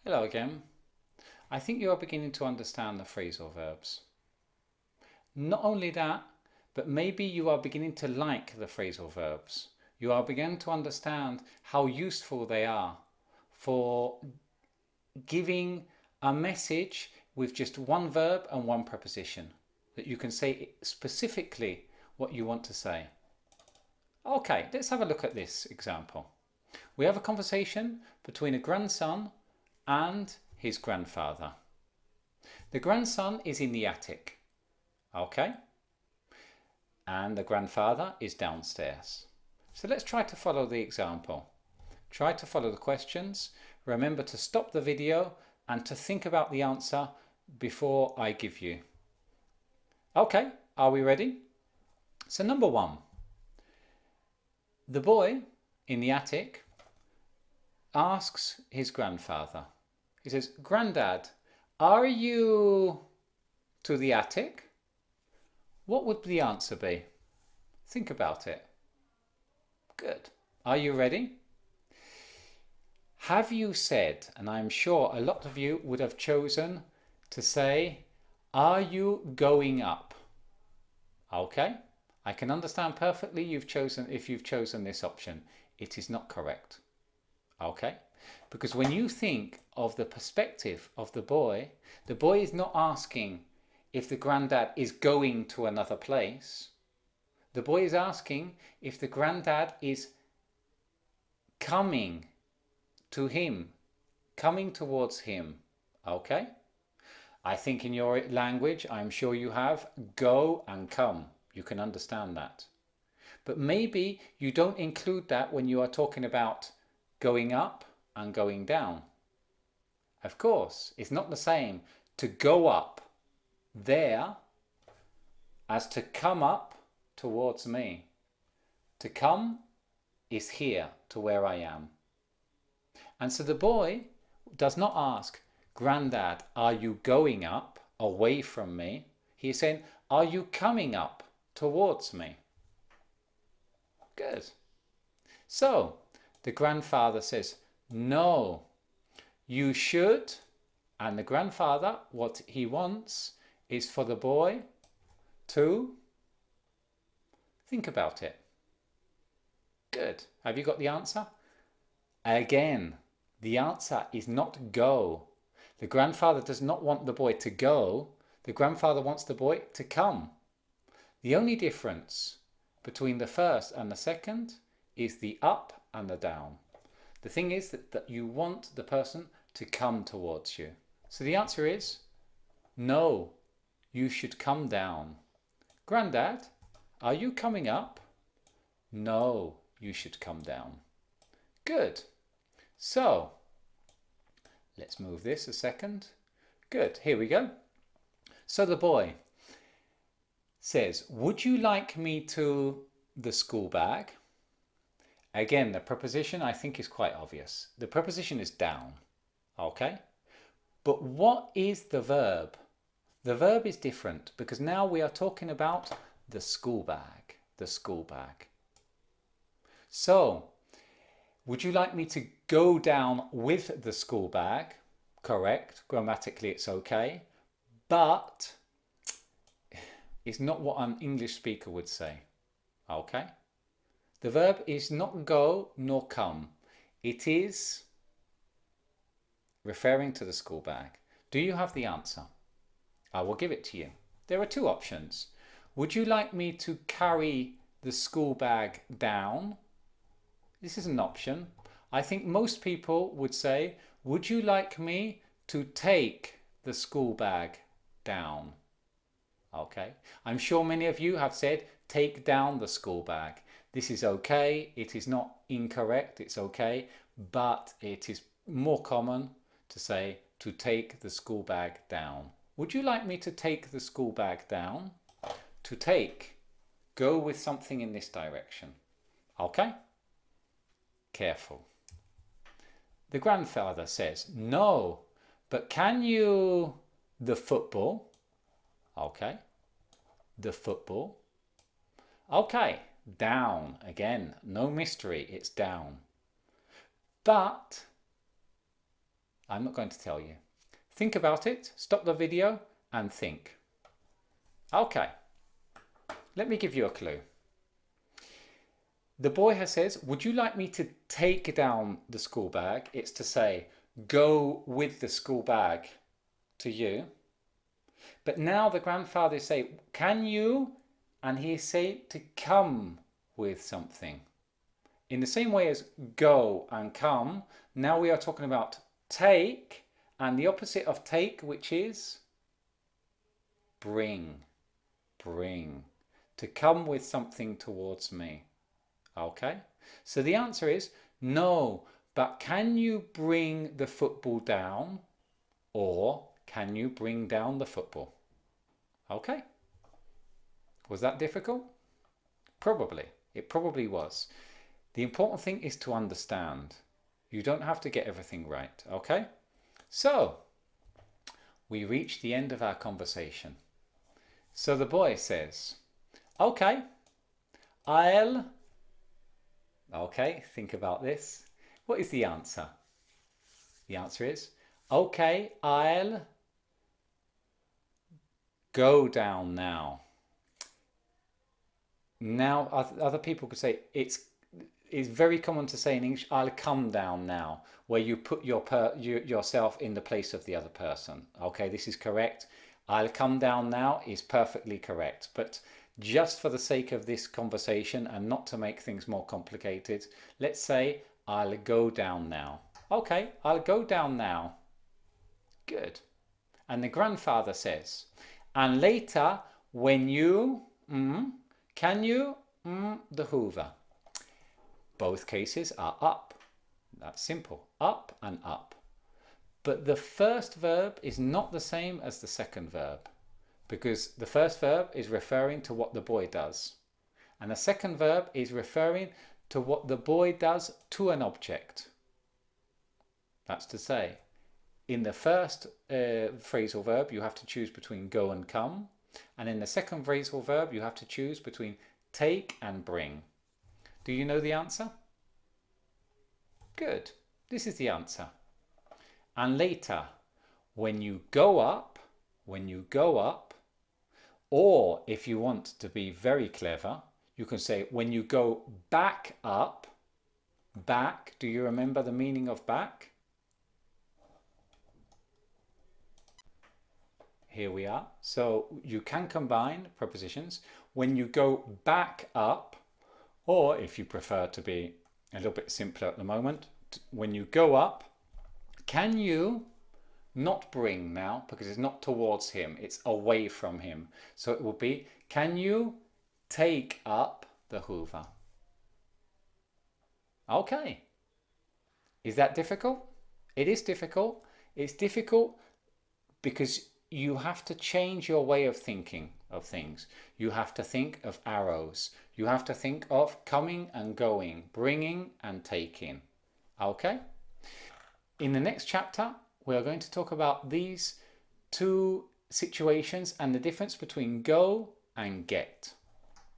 Hello again. I think you are beginning to understand the phrasal verbs. Not only that, but maybe you are beginning to like the phrasal verbs. You are beginning to understand how useful they are for giving a message with just one verb and one preposition, that you can say specifically what you want to say. Okay, let's have a look at this example. We have a conversation between a grandson and his grandfather. The grandson is in the attic, okay? And the grandfather is downstairs. So let's try to follow the example. Try to follow the questions. Remember to stop the video and to think about the answer before I give you. Okay, are we ready? So number one, the boy in the attic asks his grandfather. He says, "Grandad, are you to the attic?" What would the answer be? Think about it. Good. Are you ready? Have you said, and I'm sure a lot of you would have chosen to say, "Are you going up?" Okay, I can understand perfectly if you've chosen this option. It is not correct. Okay, because when you think of the perspective of the boy is not asking if the granddad is going to another place. The boy is asking if the granddad is coming to him, coming towards him. Okay? I think in your language, I'm sure you have go and come. You can understand that. But maybe you don't include that when you are talking about going up and going down. Of course, it's not the same to go up there as to come up towards me. To come is here to where I am. And so the boy does not ask, "Grandad, are you going up away from me?" He is saying, "Are you coming up towards me?" Good. So the grandfather says, "No, you should," and the grandfather, what he wants is for the boy to think about it. Good. Have you got the answer? Again, the answer is not go. The grandfather does not want the boy to go. The grandfather wants the boy to come. The only difference between the first and the second is the up and the down. The thing is that you want the person to come towards you. So the answer is no, you should come down. Grandad, are you coming up? No, you should come down. Good. So let's move this a second. Good, here we go. So the boy says, "Would you like me to the school bag?" Again, the preposition I think is quite obvious. The preposition is down, okay? But what is the verb? The verb is different because now we are talking about the school bag, the school bag. So, would you like me to go down with the school bag? Correct, grammatically it's okay, but it's not what an English speaker would say, okay? The verb is not go nor come. It is referring to the school bag. Do you have the answer? I will give it to you. There are two options. Would you like me to carry the school bag down? This is an option. I think most people would say, "Would you like me to take the school bag down?" Okay. I'm sure many of you have said, "Take down the school bag." This is okay. It is not incorrect. It's okay. But it is more common to say, "To take the school bag down." Would you like me to take the school bag down? To take. Go with something in this direction. Okay? Careful. The grandfather says, "No, but can you the football?" Okay. The football. Okay. Down. Again, no mystery. It's down. But, I'm not going to tell you. Think about it, stop the video and think. Okay, let me give you a clue. The boy has says, would you like me to take down the school bag? It's to say, go with the school bag to you. But now the grandfather say, can you? And he say to come with something. In the same way as go and come, now we are talking about take and the opposite of take, which is bring. Bring. To come with something towards me. Okay? So the answer is no, but can you bring the football down? Or can you bring down the football? Okay? Was that difficult? Probably. It probably was. The important thing is to understand. You don't have to get everything right. Okay? So, we reach the end of our conversation. So the boy says, okay, okay, think about this. What is the answer? The answer is, okay, I'll go down now. Now, other people could say, it's very common to say in English, I'll come down now, where you put yourself in the place of the other person. Okay, this is correct. I'll come down now is perfectly correct. But just for the sake of this conversation and not to make things more complicated, let's say, I'll go down now. Okay, I'll go down now. Good. And the grandfather says, and later, when you, can you, the Hoover. Both cases are up. That's simple. Up and up. But the first verb is not the same as the second verb, because the first verb is referring to what the boy does. And the second verb is referring to what the boy does to an object. That's to say, in the first phrasal verb, you have to choose between go and come. And in the second phrasal verb, you have to choose between take and bring. Do you know the answer? Good. This is the answer. And later, when you go up, or if you want to be very clever, you can say when you go back up, back, do you remember the meaning of back? Here we are. So you can combine prepositions. When you go back up, or if you prefer to be a little bit simpler at the moment, when you go up, can you not bring now, because it's not towards him, it's away from him. So it will be, can you take up the Hoover? Okay. Is that difficult? It is difficult. It's difficult because you have to change your way of thinking of things. You have to think of arrows. You have to think of coming and going, bringing and taking. Okay? In the next chapter, we are going to talk about these two situations and the difference between go and get.